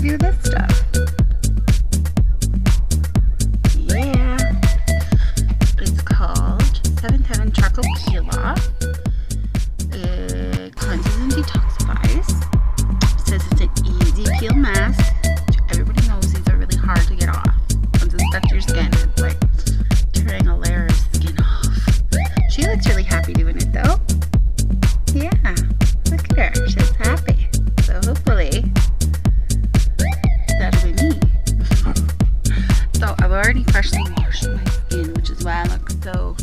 review this stuff. Yeah. It's called Heaven Charcoal Peel-Off. It cleanses and detoxifies. It says it's an easy peel mask. Everybody knows these are really hard to get off. Once it's stuck to your skin, it's like tearing a layer of skin off. She looks really happy doing it though. Yeah, look at her. She's happy. So hopefully that'll be me. So I've already freshly washed my skin, which is why I look so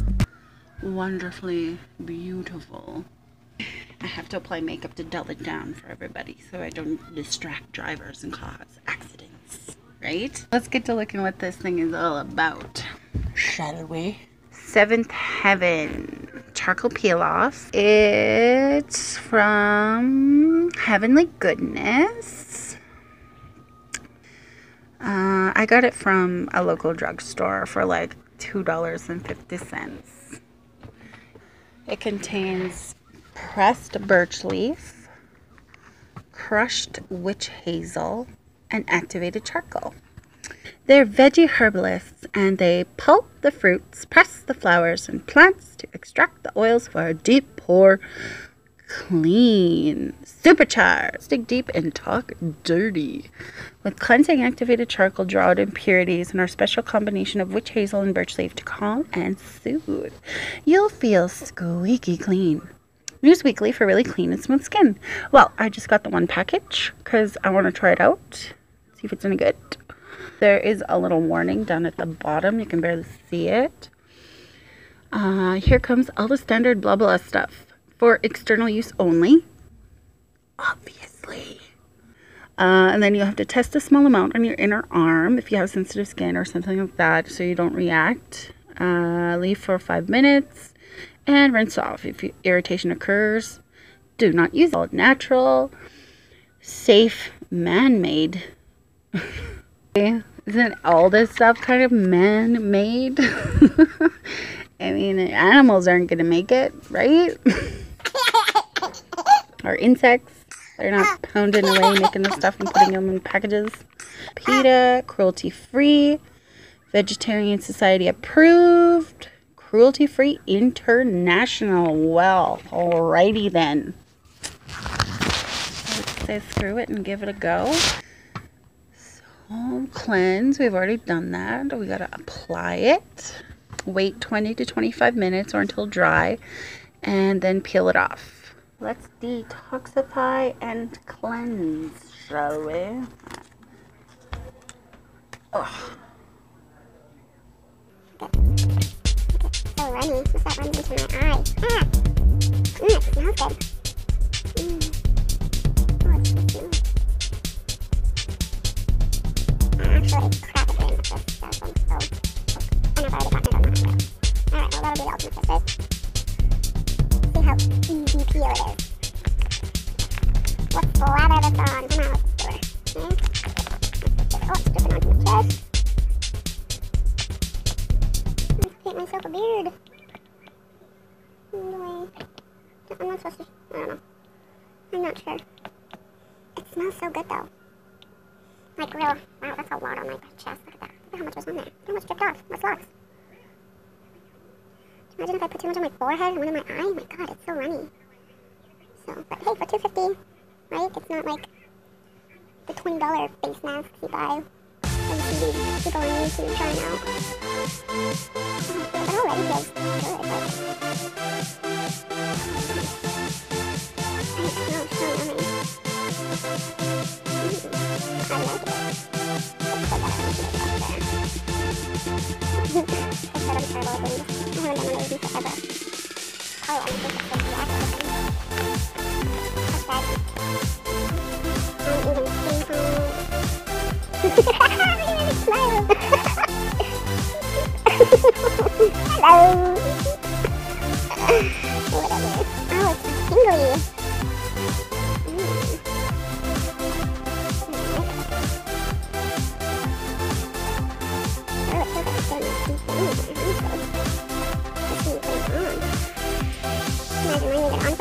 wonderfully beautiful. I have to apply makeup to dull it down for everybody so I don't distract drivers and cause accidents, right? Let's get to looking what this thing is all about, shall we? Seventh Heaven Charcoal Peel-Off. It's from Heavenly Goodness. I got it from a local drugstore for like $2.50. It contains pressed birch leaf, crushed witch hazel, and activated charcoal. They're veggie herbalists, and they pulp the fruits, press the flowers and plants to extract the oils for a deep pour. Clean, supercharged, dig deep and talk dirty. With cleansing activated charcoal, draw out impurities and our special combination of witch hazel and birch leaf to calm and soothe. You'll feel squeaky clean. Use weekly for really clean and smooth skin. Well, I just got the one package because I want to try it out, see if it's any good. There is a little warning down at the bottom. You can barely see it. Here comes all the standard blah blah stuff. For external use only, obviously. And then you have to test a small amount on your inner arm if you have sensitive skin or something like that so you don't react. Leave for 5 minutes and rinse off. If irritation occurs, do not use all natural, safe, man-made. Isn't all this stuff kind of man-made? I mean, animals aren't going to make it, right? Or insects. They're not pounding away, making the stuff and putting them in packages. PETA, cruelty-free, Vegetarian Society approved, cruelty-free international. Well, alrighty then. Let's say screw it and give it a go. So, cleanse. We've already done that. We gotta apply it. Wait 20 to 25 minutes or until dry, and then peel it off. Let's detoxify and cleanse, shall we? Oh. So runny. What's that running into my eye? Ah! It smells good. Oh, it's so smooth. I'm actually crapping at this stuff, so I never already got my own hand. Alright, well, that'll be the ultimate test. See how easy peel it is. Let's slather this on. Come on, let's do it. Okay. Oh, it's dripping onto my chest. Let's paint myself a beard. Anyway, I'm not supposed to. I don't know. I'm not sure. It smells so good though. Like real. Wow, that's a lot on my chest. Look at that. Look at how much was on there. Look how much dripped off. My socks. Imagine if I put too much on my forehead and one in my eye. Oh my god, it's so runny. So, but hey, for $2.50, right? It's not like the $20 face masks you buy on TV. People on YouTube trying out. Oh, but it already feels good. And it smells so yummy. I like it. Let's put that on the top there. Let's put on turtle things. I haven't done one of these forever. Oh, I'm going to put the actual thing. That's bad. I'm even steampunk. Smile. Hello. Whatever. Oh, it's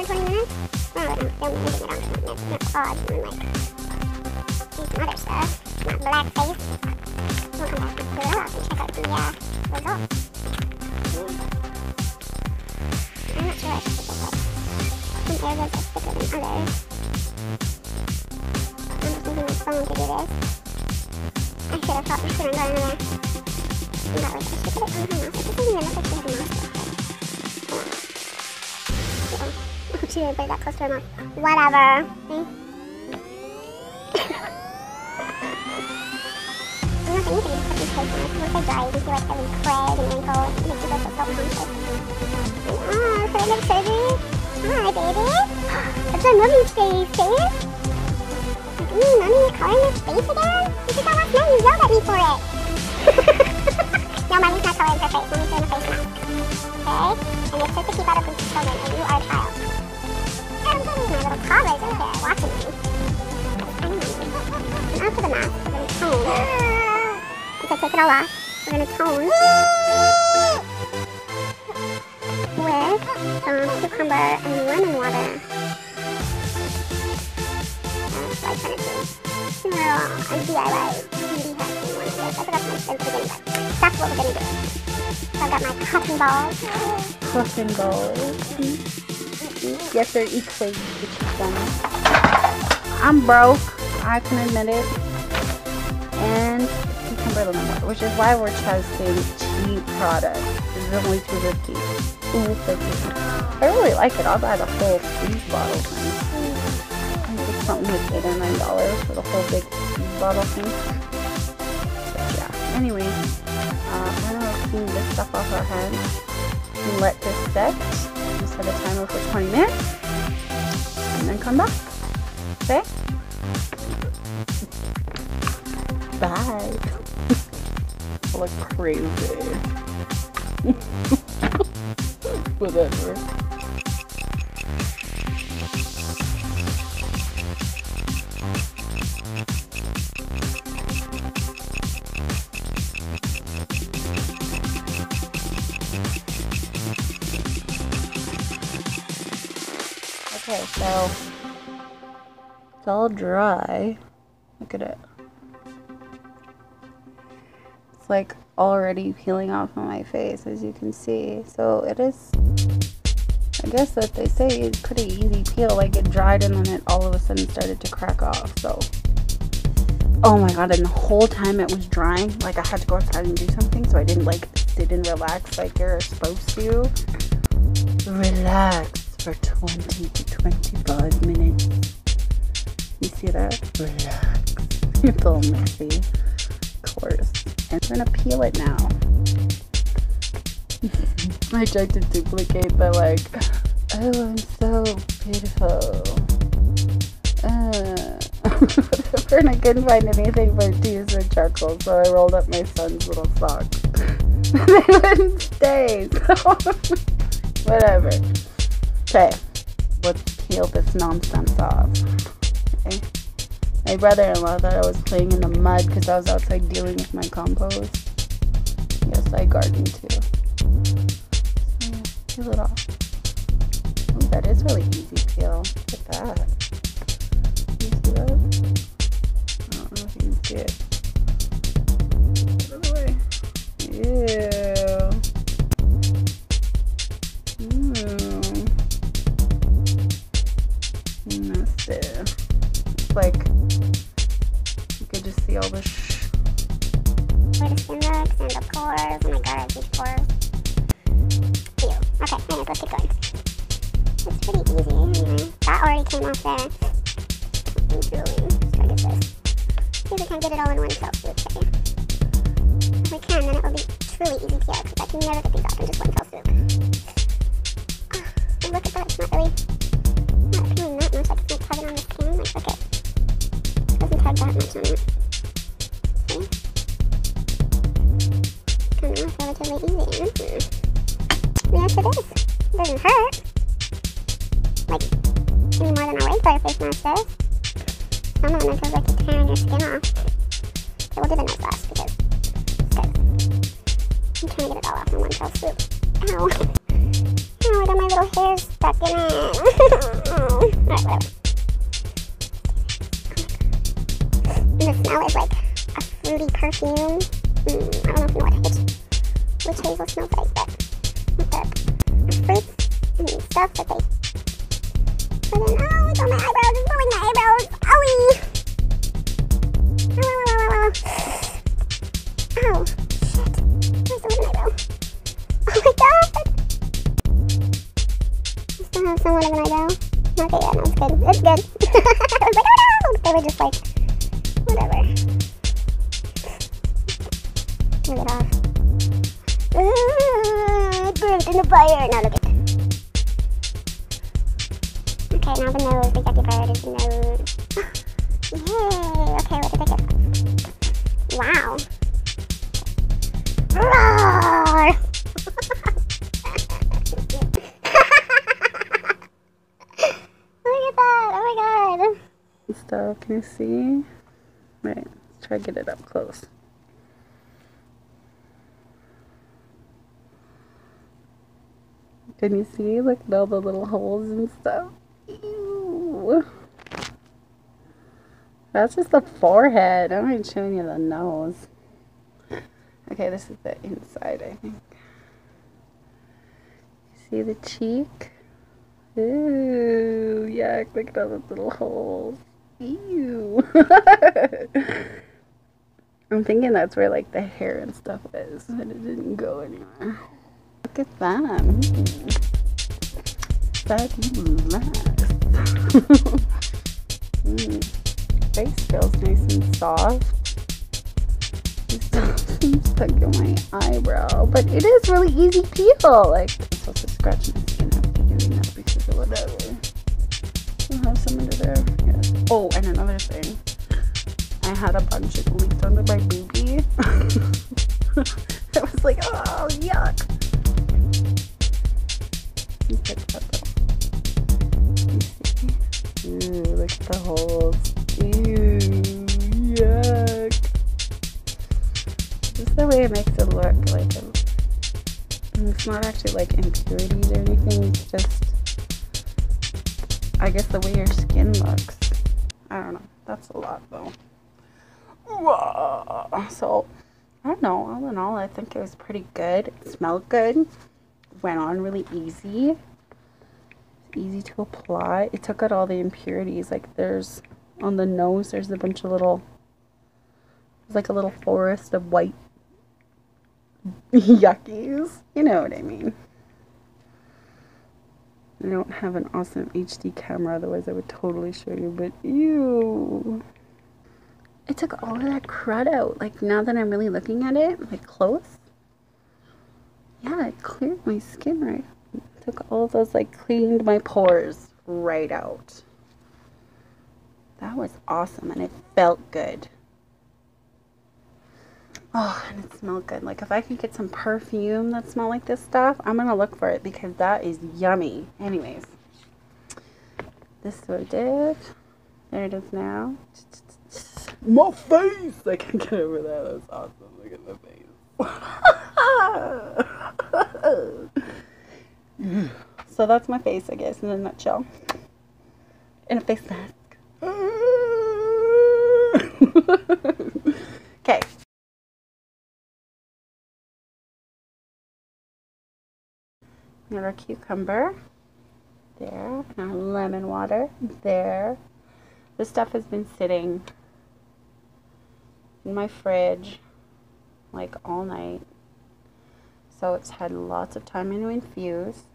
tingly. Pause and like do some other stuff. my black face. We'll come back and clear it up and check out the results. I'm not sure I should put some areas are thicker than others. I'm just using my phone to do this. I should have thought this couldn't go anywhere. And that way I should put it on her mouth. It doesn't even look like she has a mouth. She didn't put it that close to her mouth. Whatever. See? I'm not thinking you can put these face masks. Once they dry, you can see like every craig and wrinkle. It makes you look so self-conscious. Oh, could I get surgery? Hi, baby. It's a movie face, face. Like, mommy, you're coloring your face again? You did that last night. You yelled at me for it. No, mommy's not coloring her face. Mommy's doing a face mask. Okay? And it's just to keep out of groups of children, and you are a child. I'm getting my little toddlers in here watching me. And after the mask, we're going to tone. Once I take it all off, we're going to tone with some cucumber and lemon water. That's what I kind of do. A DIY beauty hack thing one of this. I forgot to mention at the beginning, but that's what we're going to do. So I've got my cotton balls. Cotton balls. Yes, they're equally funny. I'm broke, I can admit it. And cucumber lemon water, which is why we're testing cheap products. This is only $2.50. I really like it. I'll buy the whole freeze bottle thing. I think it's something like $8 or $9 for the whole big freeze bottle thing. But yeah, anyways, we're gonna clean this stuff off our hands and let this set. Set a timer for 20 minutes and then come back. Okay? Bye. Look crazy. Whatever. Okay, so it's all dry. Look at it. It's like already peeling off on my face, as you can see. So it is, I guess that they say it's pretty easy peel. Like it dried and then it all of a sudden started to crack off. So, oh my god! And the whole time it was drying, like I had to go outside and do something, so I didn't like sit and relax like you're supposed to. Relax for 20 to 25 minutes. You see that? Relax. It's all messy. Of course. And I'm gonna peel it now. I tried to duplicate the like, oh, I'm so beautiful. Whatever, and I couldn't find anything but to use with charcoal, so I rolled up my son's little socks. They wouldn't stay, so whatever. Okay, let's peel this nonsense off. Okay. My brother-in-law thought I was playing in the mud because I was outside dealing with my compost. Yes, I garden too. So, peel it off. Oh, that is really easy peel. Look at that. Can you see that? I don't know if you can see it. Put it away. Ew. Nasty. It's like you could just see all the where the skin looks and the pores. Oh my god, these pores. Ew. Okay, anyways, let's keep going. It's pretty easy. Anyway, that already came off there. I'm drooling. Let's try to get this. See if we can get it all in one fell swoop. Okay. If we can, then it will be truly easy peel, because I can never get these off in just one fell swoop. And look at that, it's not really peeling that much. Like it's not tugging on the skin. Like, look at it. It doesn't tug that much on it. See? Coming off relatively easy. Yes, it is. It doesn't hurt. Like, any more than a regular face mask does. Some of them it feels like you're tearing your skin off. Okay, we'll do the nose last because it's good. I'm trying to get it all off in one fell swoop. Ow. Oh, I got my little hairs stuck in it. Oh. Alright, whatever. And the smell is like a fruity perfume. I don't know if you know which hazel smells like, but with the fruits and stuff that they put in. Oh, it's on my eyebrows. It's ruining my eyebrows. Owie! Oh, shit. Where's the one eyebrow? Oh my god! I still have somewhat of an eyebrow. Okay, yeah, no, it's good. It's good. I was like, oh no! They were just like, whatever. Turn it off. It burnt in the fire. Now look at it. Okay, now the nose. The yucky part is the nose. Yay! Okay, what did I get? Wow. Roar! Look at that! Oh my god! Stuff, can you see? Right, let's try to get it up close. Can you see? Look at all the little holes and stuff. Ew. That's just the forehead. I'm not showing you the nose. Okay, this is the inside, I think. See the cheek? Ooh, yuck, look at all the little holes. Ew. I'm thinking that's where like the hair and stuff is, but it didn't go anywhere. Look at that. Fabulous. Face feels nice and soft. It's stuck in my eyebrow, but it is really easy peel. Like, I'm supposed to scratch my skin after doing that because of whatever. I'll have some under there. Yes. Oh, and another thing. I had a bunch of leaks under my booby. I was like, oh, yuck. You pick that though. You see? Ooh, look at the holes. Ew, yuck. Just the way it makes it look like it's not actually like impurities or anything. It's just, I guess, the way your skin looks. I don't know. That's a lot though. So, I don't know. All in all, I think it was pretty good. It smelled good. Went on really easy. It's easy to apply. It took out all the impurities. Like there's, on the nose, there's a bunch of little, it's like a little forest of white yuckies. You know what I mean. I don't have an awesome HD camera, otherwise I would totally show you, but ew. It took all of that crud out. Like, now that I'm really looking at it, like, close. Yeah, it cleared my skin right. It took all of those, like, cleaned my pores right out. That was awesome, and it felt good. Oh, and it smelled good. Like, if I can get some perfume that smells like this stuff, I'm going to look for it because that is yummy. Anyways, this is what I did. There it is now. My face! I can't get over that. That's awesome. Look at my face. So that's my face, I guess, in a nutshell. In a face mask. Okay. Got our cucumber. There. And our lemon water. There. This stuff has been sitting in my fridge like all night, so it's had lots of time to infuse.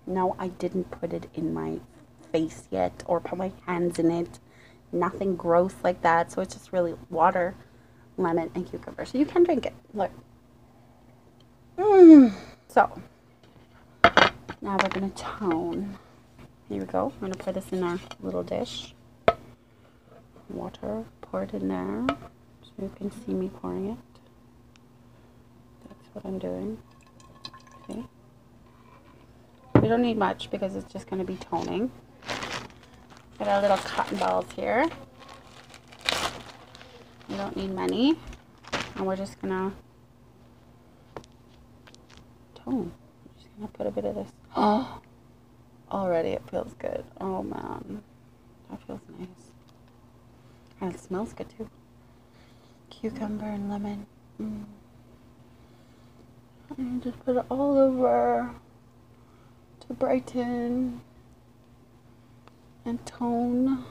No, I didn't put it in my face yet or put my hands in it. Nothing gross like that. So it's just really water, lemon, and cucumber. So you can drink it. Look. So now we're gonna tone. Here we go. I'm gonna put this in our little dish. Water, pour it in there so you can see me pouring it. That's what I'm doing. Okay. We don't need much because it's just going to be toning. Got our little cotton balls here. We don't need many. And we're just going to tone. I'm just going to put a bit of this. Oh, already it feels good. Oh man. That feels nice. And it smells good too. Cucumber and lemon. And just put it all over to brighten and tone.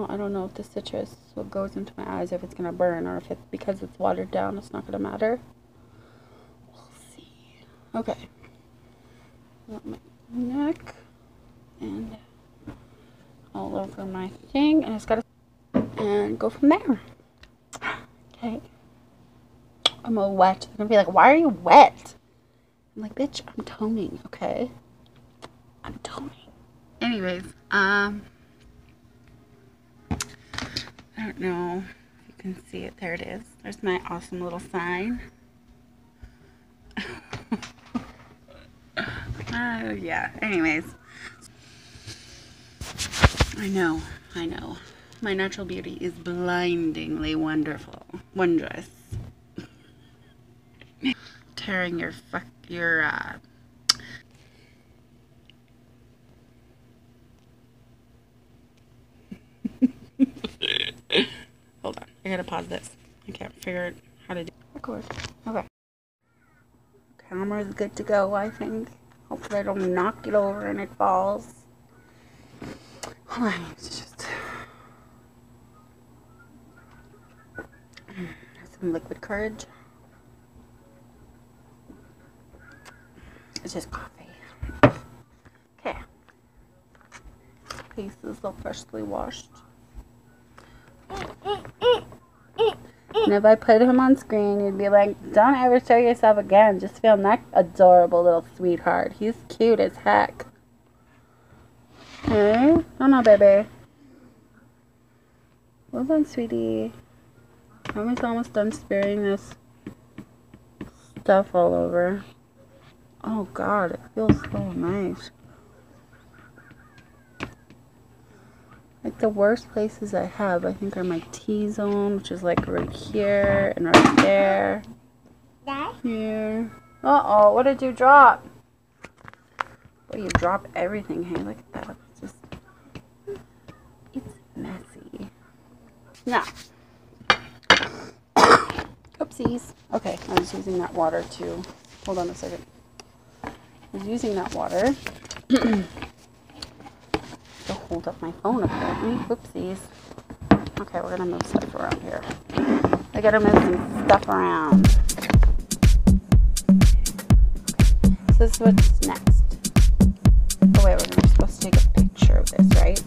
I don't know if the citrus, what goes into my eyes, if it's gonna burn, or if it's because it's watered down, it's not gonna matter. We'll see. Okay. Got my neck and all over my thing, and it's gotta and go from there. Okay. I'm all wet. They're gonna be like, why are you wet? I'm like, bitch, I'm toning, okay? I'm toning. Anyways, I don't know if you can see it. There it is. There's my awesome little sign. Yeah. Anyways. I know. My natural beauty is blindingly wonderful. Wondrous. Tearing your Hold on. I gotta pause this. I can't figure out how to do record. Okay. Camera's good to go, I think. Hopefully I don't knock it over and it falls. Hold on. It's just some liquid courage. It's just coffee. Okay. Face is so freshly washed. And if I put him on screen, you'd be like, don't ever show yourself again. Just film that adorable little sweetheart. He's cute as heck. Okay? Oh no, baby. Well done, sweetie. I'm almost done spraying this stuff all over. Oh god, it feels so nice. Like the worst places I have, I think, are my T-zone, which is like right here and right there. Here. Uh-oh, what did you drop? Well, you drop everything. Hey, look at that. It's just, it's messy. Now, oopsies. Okay, I was using that water to, hold on a second. I was using that water to hold up my phone, apparently. Whoopsies. Okay, we're gonna move stuff around here. I gotta move some stuff around. So this is what's next. Oh wait, we're supposed to take a picture of this, right?